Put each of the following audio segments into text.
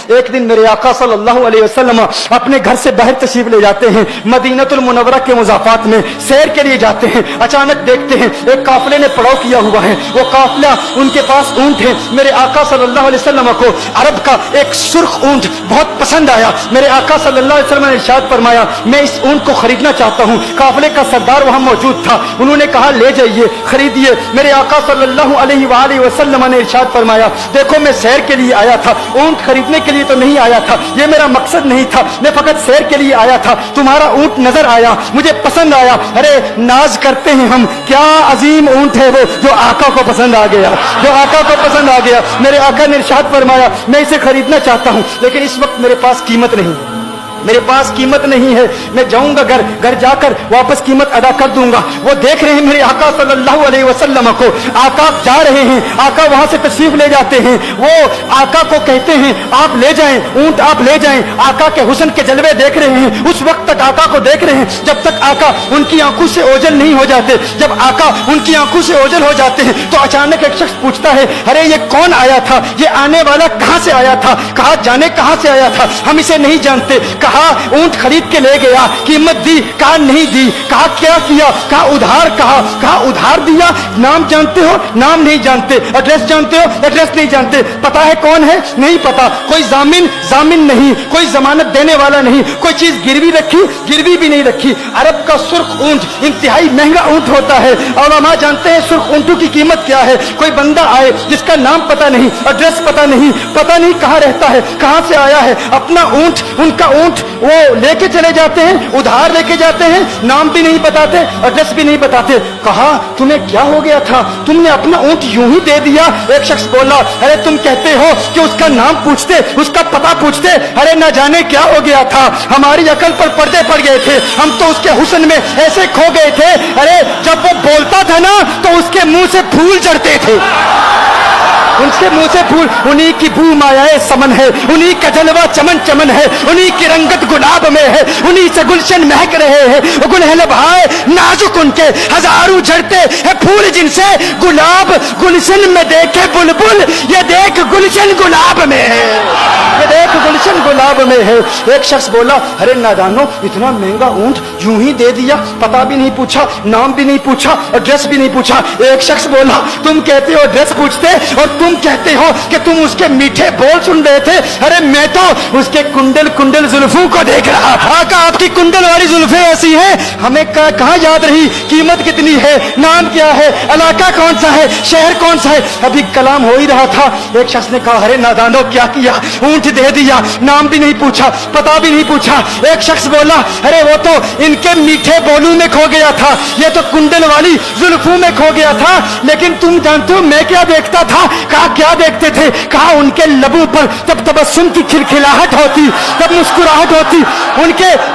एक दिन मेरे आका सल्लल्लाहु अलैहि वसल्लम अपने घर से बाहर तशरीफ ले जाते हैं, मदीनतुल मुनव्वरा के मुज़ाफात में सैर के लिए जाते हैं। अचानक देखते हैं एक काफिले ने पड़ाव किया हुआ है, वो काफिला उनके पास ऊंट है। मेरे आका सल्लल्लाहु अलैहि वसल्लम को अरब का एक सुर्ख ऊंट बहुत पसंद आया। मेरे आका सल्लल्लाहु अलैहि वसल्लम ने इरशाद फरमाया, मैं इस ऊंट को खरीदना चाहता हूँ। काफिले का सरदार वहां मौजूद था, उन्होंने कहा ले जाइए, खरीदिए। मेरे आका सल्लल्लाहु अलैहि वसल्लम ने इरशाद फरमाया, देखो मैं सैर के लिए आया था, ऊंट खरीदने के लिए तो नहीं आया था, ये मेरा मकसद नहीं था, मैं फकत सैर के लिए आया था। तुम्हारा ऊंट नजर आया, मुझे पसंद आया। अरे नाज करते हैं हम, क्या अजीम ऊंट है वो जो आका को पसंद आ गया, जो आका को पसंद आ गया। मेरे आका ने इरशाद फरमाया, मैं इसे खरीदना चाहता हूं, लेकिन इस वक्त मेरे पास कीमत नहीं है, मेरे पास कीमत नहीं है, मैं जाऊंगा घर जाकर वापस कीमत अदा कर दूंगा। वो देख रहे हैं मेरे आका सल्लल्लाहु अलैहि वसल्लम को, आका जा रहे हैं, आका वहां से तशरीफ ले जाते हैं। वो आका को कहते हैं आप ले जाएं, ऊंट आप ले जाएं। आका के हुस्न के जलवे देख रहे हैं, उस वक्त तक आका को देख रहे हैं जब तक आका उनकी आंखों से ओझल नहीं हो जाते। जब आका उनकी आंखों से ओझल हो जाते हैं तो अचानक एक शख्स पूछता है, अरे ये कौन आया था, ये आने वाला कहां से आया था, कहा जाने कहां से आया था, हम इसे नहीं जानते। कहा ऊंट खरीद के ले गया, कीमत दी, कहा नहीं दी, कहा क्या किया, कहा उधार, कहा उधार दिया। नाम जानते हो, नाम नहीं जानते। एड्रेस जानते हो, एड्रेस नहीं जानते। पता है कौन है, नहीं पता। कोई जामिन नहीं, कोई जमानत देने वाला नहीं, कोई चीज गिरवी रखी, गिरवी भी नहीं रखी। अरब का सुर्ख ऊंट इंतहाई महंगा ऊंट होता है और हम जानते हैं सुर्ख ऊंटों की कीमत क्या है। कोई बंदा आए जिसका नाम पता नहीं, एड्रेस पता नहीं कहां रहता है, कहां से आया है, अपना ऊंट, उनका ऊंट वो लेके चले जाते हैं, उधार लेके जाते हैं, नाम भी नहीं बताते, एड्रेस भी नहीं बताते। कहा तुम्हें क्या हो गया था, तुमने अपना ऊंट यूं ही दे दिया। एक शख्स बोला, अरे तुम कहते हो कि उसका नाम पूछते, उसका पता पूछते, अरे न जाने क्या हो गया था, हमारी अकल पर पर्दे पड़ गए थे, हम तो उसके हुस्न में ऐसे खो गए थे। अरे जब वो बोलता था ना तो उसके मुंह से फूल झड़ते थे, उनके मुंह से फूल। उन्हीं की बू मायाए समन है, उन्हीं का जलवा चमन चमन है, उन्हीं की रंगत गुलाब में है, उन्हीं से गुलशन महक रहे हैं। गुलहल भाई नाजुक उनके हजारों झड़ते हैं फूल, जिनसे गुलाब गुलशन में देखे बुलबुल, ये देख गुलशन गुलाब में है, ये देख गुलशन गुलाब में है। एक शख्स बोला, अरे नादानो इतना महंगा ऊंट यूं ही दे दिया, पता भी नहीं पूछा, नाम भी नहीं पूछा, एड्रेस भी नहीं पूछा। एक शख्स बोला, तुम कहते हो एड्रेस पूछते और तुम कहते हो कि तुम उसके मीठे बोल सुन रहे थे, अरे मैं तो उसके कुंडल कुंडल जुल्फों को देख रहा था। का आपकी कुंडल वाली जुल्फे ऐसी हैं, हमें कहां याद रही, कीमत कितनी है, नाम क्या है, इलाका कौन सा है, शहर कौन सा है। अभी कलाम हो ही रहा था, एक शख्स ने कहा, अरे नादानो क्या किया, ऊंट दे दिया, नाम भी नहीं पूछा, पता भी नहीं पूछा। एक शख्स बोला, अरे वो तो इनके मीठे बोलू में खो गया था, ये तो कुंडल वाली जुल्फों में खो गया था। लेकिन तुम जानते हो मैं क्या देखता था, कहा क्या देखते थे, कहा उनके लबों पर जब तबस्सुम की खिलखिलाहट होती, जब मुस्कुराहट होती,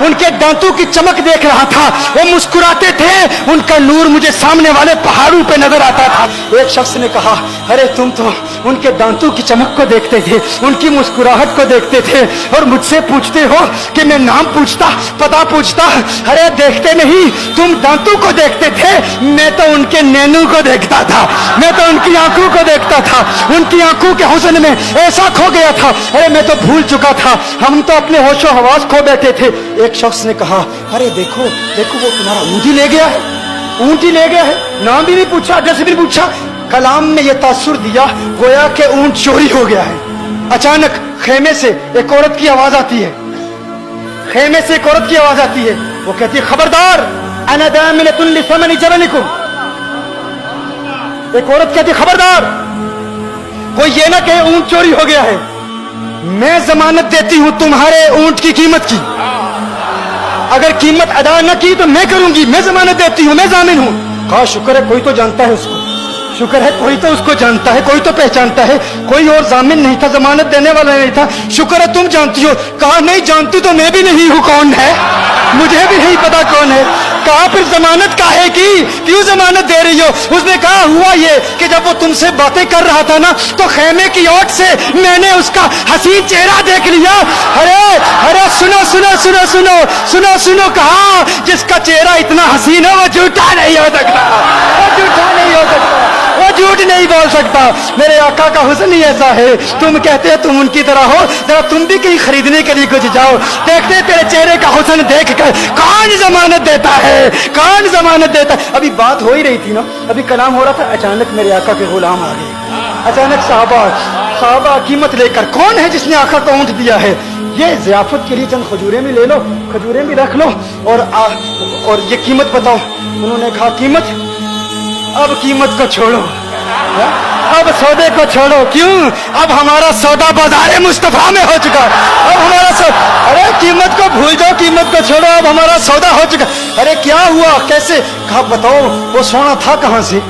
उनके दांतों की चमक देख रहा था, वो मुस्कुराते थे, उनका नूर मुझे सामने वाले पहाड़ों पे नजर आता था। एक शख्स ने कहा, अरे तुम तो उनके दांतों की चमक को देखते थे, उनकी मुस्कुराहट को देखते थे और मुझसे पूछते हो कि मैं नाम पूछता, पता पूछता। अरे देखते नहीं, तुम दांतों को देखते थे, मैं तो उनके नैनों को देखता था, मैं तो उनकी आंखों को देखता था, उनकी आंखों के हुस्न में ऐसा खो गया था, अरे मैं तो भूल चुका था, हम तो अपने होशो हवास खो बैठे थे। एक शख्स ने कहा, अरे देखो देखो वो तुम्हारा ऊंट ही ले गया है, ऊंट ही ले गया है, नाम भी नहीं पूछा, एड्रेस भी नहीं पूछा। कलाम में यह तासुर दिया गोया के ऊंट चोरी हो गया है। अचानक खेमे से एक औरत की आवाज आती है, खेमे से एक औरत की आवाज आती है, वो कहती है, खबरदार अना दामिनतुन लिसमनि जबनिकुम। एक औरत कहती, खबरदार कोई ये ना कहे ऊंट चोरी हो गया है, मैं जमानत देती हूं तुम्हारे ऊंट की कीमत की, अगर कीमत अदा न की तो मैं करूंगी, मैं जमानत देती हूं, मैं जामिन हूं। कहा शुक्र है कोई तो जानता है उसको, शुक्र है कोई तो उसको जानता है, कोई तो पहचानता है, कोई और जामिन नहीं था, जमानत देने वाला नहीं था, शुक्र है तुम जानती हो। कहा नहीं जानती तो मैं भी नहीं हूं, कौन है, मुझे भी नहीं पता कौन है। कहा फिर जमानत काहे की, क्यों जमानत दे रही हो। उसने कहा हुआ ये कि जब वो तुमसे बातें कर रहा था ना तो खेमे की ओट से मैंने उसका हसीन चेहरा देख लिया। अरे अरे सुनो सुनो सुनो सुनो सुनो सुनो, कहा जिसका चेहरा इतना हसीन है वो झूठा नहीं हो सकता, वो झूठा नहीं हो सकता। वो झूठ नहीं बोल सकता। मेरे आका का हुस्न ही ऐसा है, तुम कहते हो तुम उनकी तरह हो, जरा तुम भी कहीं खरीदने के लिए कुछ जाओ, देखते तेरे चेहरे का हुस्न देख कर कौन जमानत देता है, कौन जमानत देता है। अभी बात हो ही रही थी ना, अभी कलाम हो रहा था, अचानक मेरे आका के गुलाम आ गए। अचानक साहबा कीमत लेकर, कौन है जिसने आका को ऊँट दिया है, ये ज़ियाफत के लिए चंद खजूरें भी ले लो, खजूरें भी रख लो, और ये कीमत बताओ। उन्होंने कहा कीमत, अब कीमत को छोड़ो, अब सौदे को छोड़ो। क्यों? अब हमारा सौदा बाजार मुस्तफा में हो चुका, अब हमारा सौदा, अरे कीमत को भूल जाओ, कीमत को छोड़ो, अब हमारा सौदा हो चुका। अरे क्या हुआ, कैसे? कहा बताओ वो सोना था कहां से,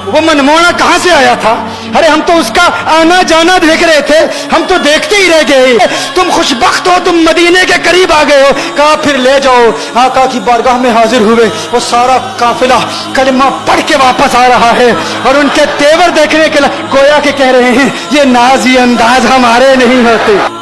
वो मनमोहना कहां से आया था? अरे हम तो उसका आना जाना देख रहे थे, हम तो देखते ही रह गए। तुम खुशबख्त हो, तुम मदीने के करीब आ गए हो। कहा फिर ले जाओ। आका की बारगाह में हाजिर हुए, वो सारा काफिला कलमा पढ़ के वापस आ रहा है, और उनके तेवर देखने के लिए गोया के कह रहे हैं ये नाज़ी अंदाज हमारे नहीं होते।